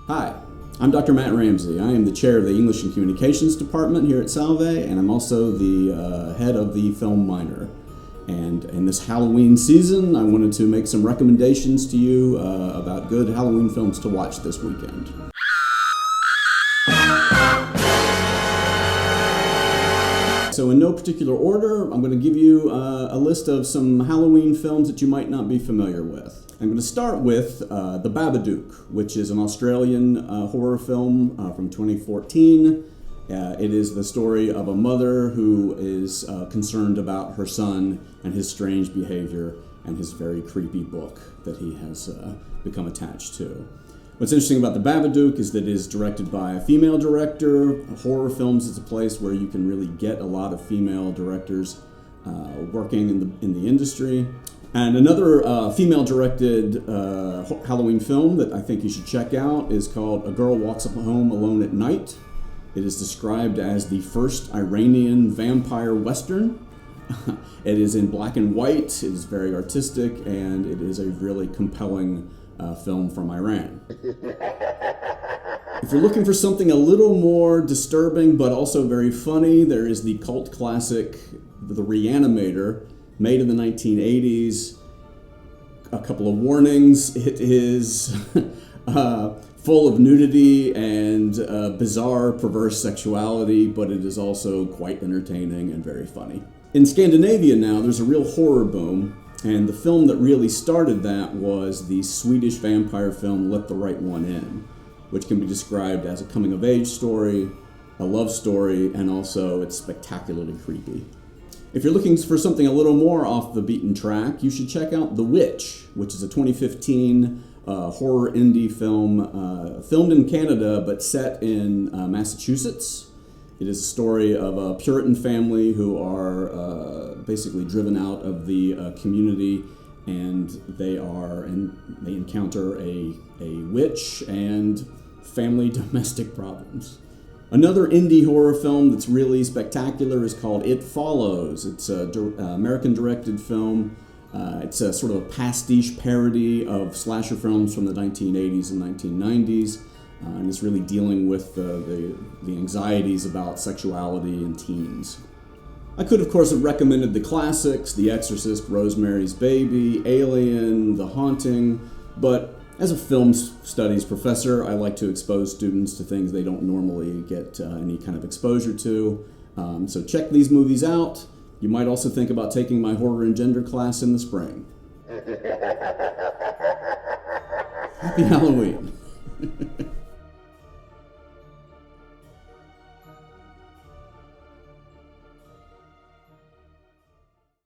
Hi, I'm Dr. Matt Ramsey. I am the chair of the English and Communications Department here at Salve, and I'm also the head of the film minor. And in this Halloween season, I wanted to make some recommendations to you about good Halloween films to watch this weekend. So in no particular order, I'm going to give you a list of some Halloween films that you might not be familiar with. I'm going to start with The Babadook, which is an Australian horror film from 2014. It is the story of a mother who is concerned about her son and his strange behavior and his very creepy book that he has become attached to. What's interesting about The Babadook is that it is directed by a female director. Horror films is a place where you can really get a lot of female directors working in the industry. And another female-directed Halloween film that I think you should check out is called A Girl Walks Home Alone at Night. It is described as the first Iranian vampire western. It is in black and white, it is very artistic, and it is a really compelling film from Iran. If you're looking for something a little more disturbing but also very funny, there is the cult classic, The Re-Animator, made in the 1980s. A couple of warnings: it is full of nudity and bizarre, perverse sexuality, but it is also quite entertaining and very funny. In Scandinavia now, there's a real horror boom, and the film that really started that was the Swedish vampire film Let the Right One In, which can be described as a coming-of-age story, a love story, and also it's spectacularly creepy. If you're looking for something a little more off the beaten track, you should check out The Witch, which is a 2015 horror indie film filmed in Canada but set in Massachusetts. It is a story of a Puritan family who are basically driven out of the community, and they encounter a witch and family domestic problems. Another indie horror film that's really spectacular is called It Follows. It's an American-directed film. It's a sort of a pastiche parody of slasher films from the 1980s and 1990s, and it's really dealing with the anxieties about sexuality in teens. I could, of course, have recommended the classics, The Exorcist, Rosemary's Baby, Alien, The Haunting, but as a film studies professor, I like to expose students to things they don't normally get any kind of exposure to. So check these movies out. You might also think about taking my horror and gender class in the spring. Happy Halloween.